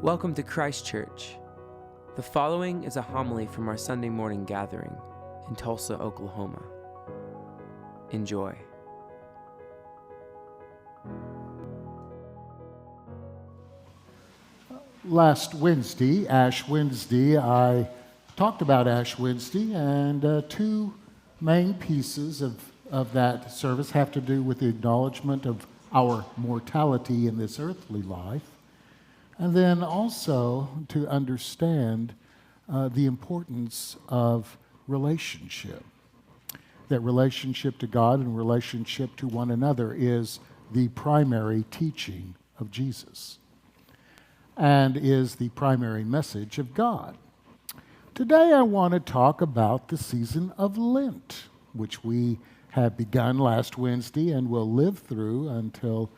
Welcome to Christ Church. The following is a homily from our Sunday morning gathering in Tulsa, Oklahoma. Enjoy. Last Wednesday, Ash Wednesday, I talked about Ash Wednesday, and two main pieces of that service have to do with the acknowledgement of our mortality in this earthly life, and then also to understand the importance of relationship. That relationship to God and relationship to one another is the primary teaching of Jesus and is the primary message of God. Today I want to talk about the season of Lent, which we have begun last Wednesday and will live through until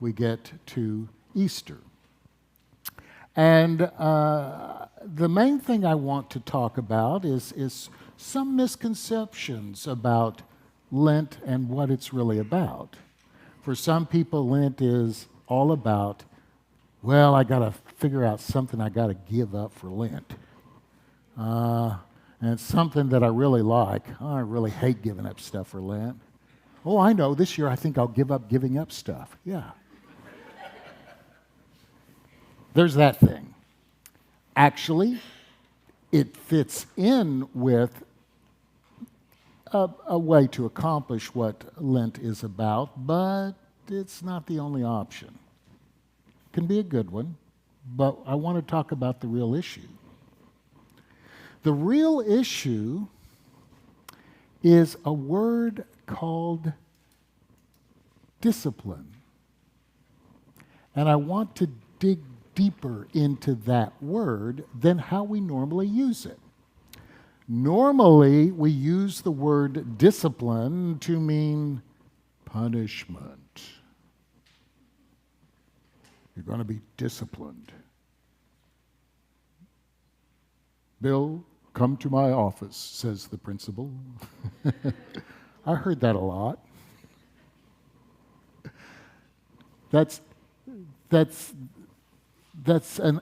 we get to Easter. And the main thing I want to talk about is some misconceptions about Lent and what it's really about. For some people, Lent is all about, well, I got to figure out something I got to give up for Lent. And it's something that I really like. Oh, I really hate giving up stuff for Lent. Oh, I know, this year I think I'll give up giving up stuff. Yeah. There's that thing. Actually, it fits in with a way to accomplish what Lent is about, but it's not the only option. Can be a good one, but I want to talk about the real issue. The real issue is a word called discipline. And I want to dig deeper into that word than how we normally use it. Normally, we use the word discipline to mean punishment. You're going to be disciplined. Bill, come to my office, says the principal. I heard that a lot. That's an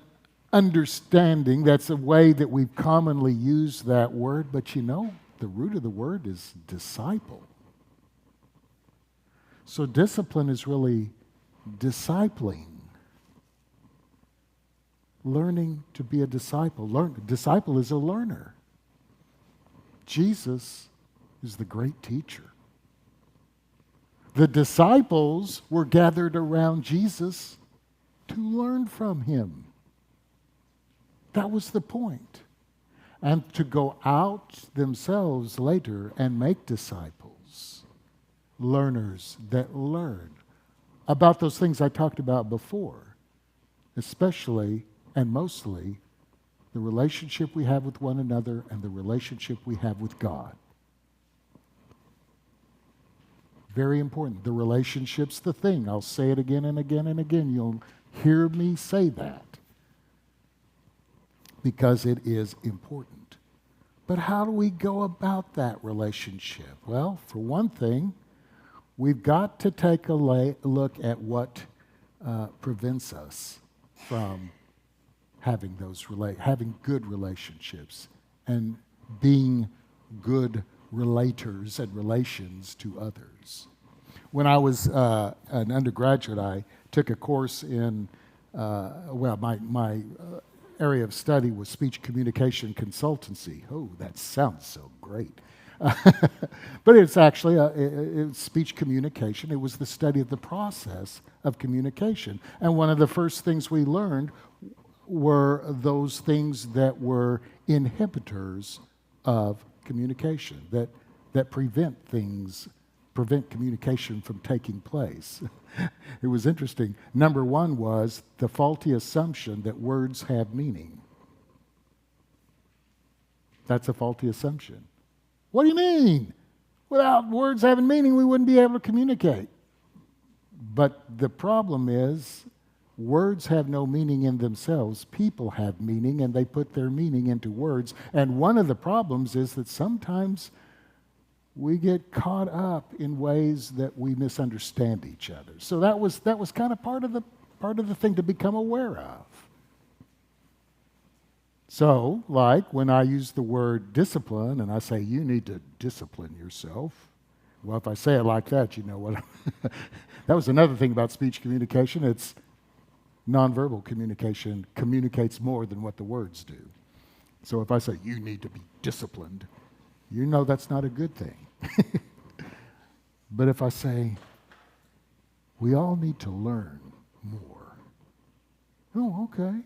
understanding, that's a way that we've commonly used that word, but you know, the root of the word is disciple. So discipline is really discipling. Learning to be a disciple. Disciple is a learner. Jesus is the great teacher. The disciples were gathered around Jesus to learn from him. That was the point. And to go out themselves later and make disciples, learners that learn about those things I talked about before, especially and mostly the relationship we have with one another and the relationship we have with God. Very important. The relationship's the thing. I'll say it again and again and again. You'll hear me say that because it is important. But how do we go about that relationship? Well, for one thing, we've got to take a look at what prevents us from having good relationships and being good relators and relations to others. When I was an undergraduate, I took a course in, my area of study was speech communication consultancy. Oh, that sounds so great. But it's actually it's speech communication. It was the study of the process of communication. And one of the first things we learned were those things that were inhibitors of communication, that prevent communication from taking place. It was interesting. Number one was the faulty assumption that words have meaning. That's a faulty assumption. What do you mean? Without words having meaning, we wouldn't be able to communicate. But the problem is, words have no meaning in themselves. People have meaning, and they put their meaning into words. And one of the problems is that sometimes we get caught up in ways that we misunderstand each other. So that was kind of part of the thing to become aware of. So, like when I use the word discipline and I say, you need to discipline yourself, well, if I say it like that, you know what? That was another thing about speech communication. It's nonverbal communication communicates more than what the words do. So if I say, you need to be disciplined, you know that's not a good thing. But if I say, we all need to learn more. Oh, okay.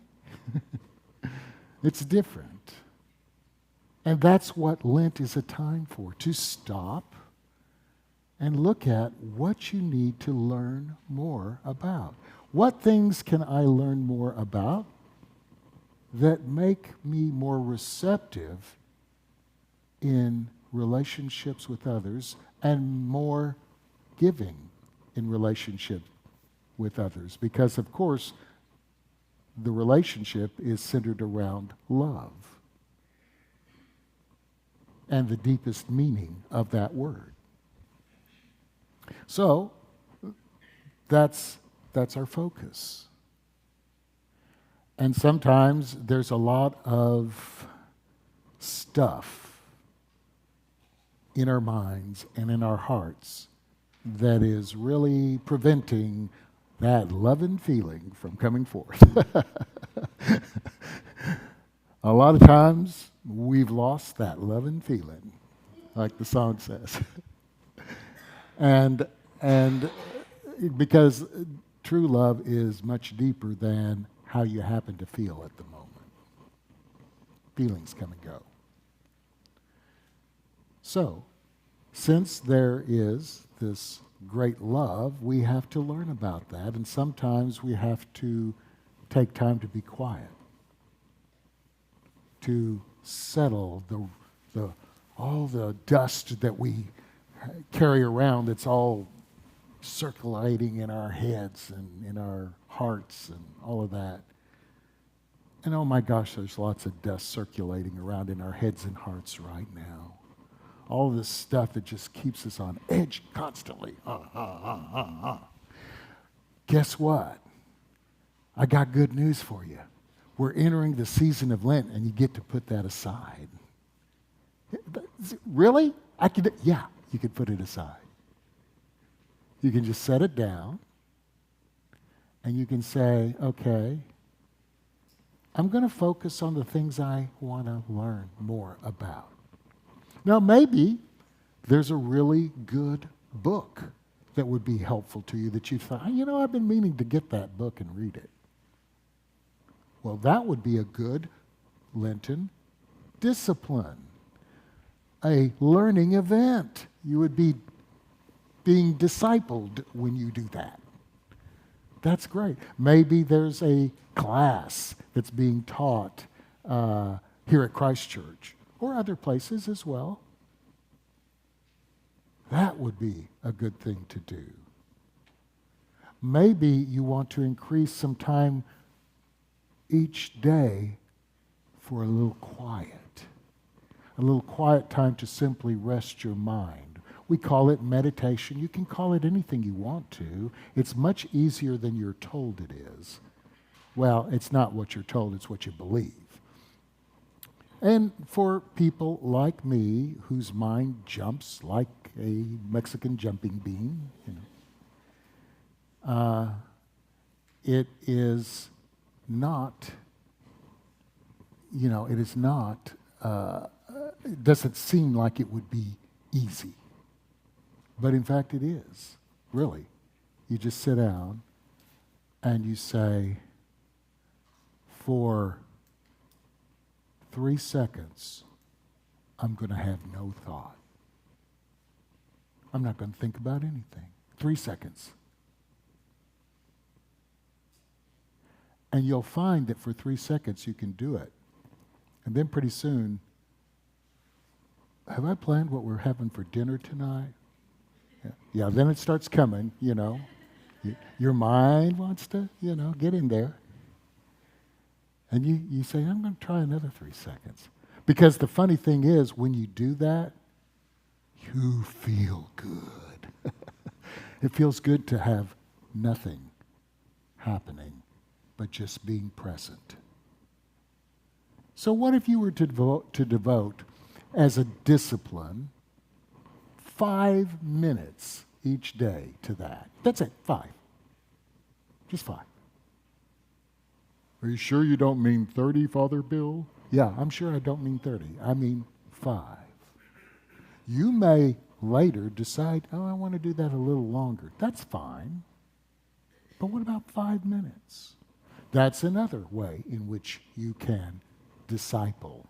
It's different. And that's what Lent is a time for, to stop and look at what you need to learn more about. What things can I learn more about that make me more receptive in relationships with others and more giving in relationship with others? Because, of course, the relationship is centered around love and the deepest meaning of that word. So, that's our focus. And sometimes there's a lot of stuff in our minds and in our hearts that is really preventing that loving feeling from coming forth. A lot of times we've lost that loving feeling, like the song says. and because true love is much deeper than how you happen to feel at the moment. Feelings come and go. So, since there is this great love, we have to learn about that, and sometimes we have to take time to be quiet, to settle all the dust that we carry around that's all circulating in our heads and in our hearts and all of that. And oh my gosh, there's lots of dust circulating around in our heads and hearts right now. All this stuff that just keeps us on edge constantly. Guess what? I got good news for you. We're entering the season of Lent, and you get to put that aside. Really? Yeah, you could put it aside. You can just set it down, and you can say, okay, I'm going to focus on the things I want to learn more about. Now, maybe there's a really good book that would be helpful to you that you thought, I've been meaning to get that book and read it. Well, that would be a good Lenten discipline, a learning event. You would be being discipled when you do that. That's great. Maybe there's a class that's being taught here at Christ Church or other places as well. That would be a good thing to do. Maybe you want to increase some time each day for a little quiet time to simply rest your mind. We call it meditation. You can call it anything you want to. It's much easier than you're told it is. Well, it's not what you're told, it's what you believe. And for people like me, whose mind jumps like a Mexican jumping bean, it is not, it doesn't seem like it would be easy. But in fact, it is, really. You just sit down and you say, for 3 seconds, I'm going to have no thought. I'm not going to think about anything. 3 seconds. And you'll find that for 3 seconds you can do it. And then pretty soon, have I planned what we're having for dinner tonight? Yeah, then it starts coming, Your mind wants to, get in there. And you say, I'm going to try another 3 seconds. Because the funny thing is, when you do that, you feel good. It feels good to have nothing happening, but just being present. So what if you were to devote as a discipline 5 minutes each day to that? That's it, 5. Just 5. Are you sure you don't mean 30, Father Bill? Yeah, I'm sure I don't mean 30. I mean 5. You may later decide, oh, I want to do that a little longer. That's fine. But what about 5 minutes? That's another way in which you can disciple.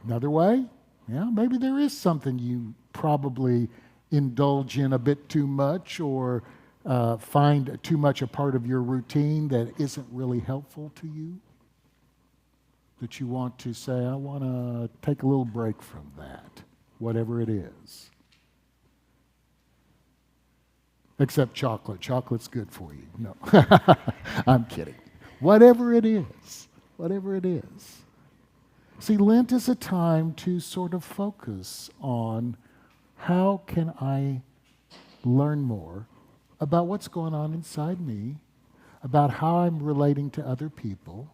Another way, maybe there is something you probably indulge in a bit too much or find too much a part of your routine that isn't really helpful to you, that you want to say, I want to take a little break from that, whatever it is. Except chocolate. Chocolate's good for you. No, I'm kidding. Whatever it is. See, Lent is a time to sort of focus on how can I learn more about what's going on inside me, about how I'm relating to other people,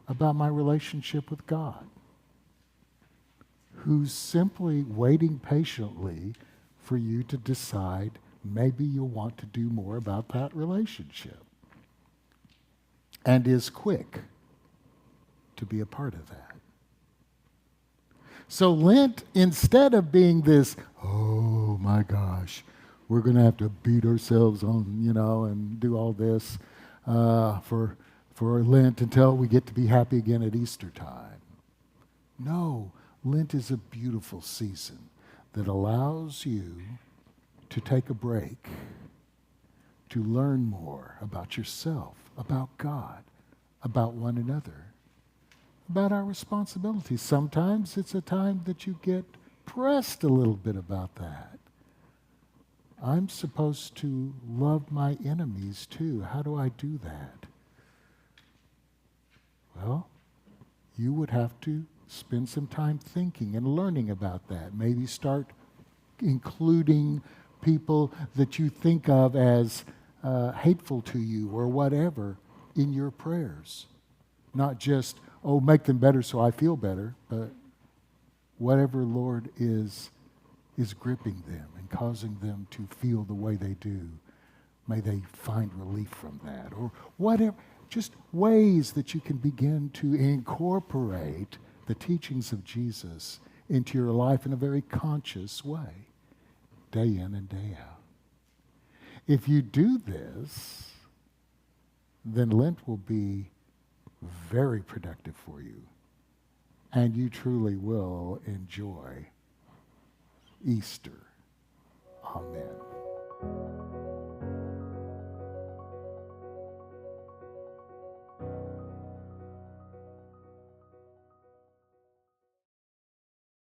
about my relationship with God, who's simply waiting patiently for you to decide maybe you'll want to do more about that relationship, and is quick to be a part of that. So Lent, instead of being this, oh my gosh, we're going to have to beat ourselves on, and do all this for Lent until we get to be happy again at Easter time. No, Lent is a beautiful season that allows you to take a break, to learn more about yourself, about God, about one another, about our responsibilities. Sometimes it's a time that you get pressed a little bit about that. I'm supposed to love my enemies too. How do I do that? Well, you would have to spend some time thinking and learning about that. Maybe start including people that you think of as hateful to you or whatever in your prayers. Not just, make them better so I feel better, but whatever, Lord, is gripping them and causing them to feel the way they do, may they find relief from that. Or whatever, just ways that you can begin to incorporate the teachings of Jesus into your life in a very conscious way, day in and day out. If you do this, then Lent will be very productive for you, and you truly will enjoy Easter.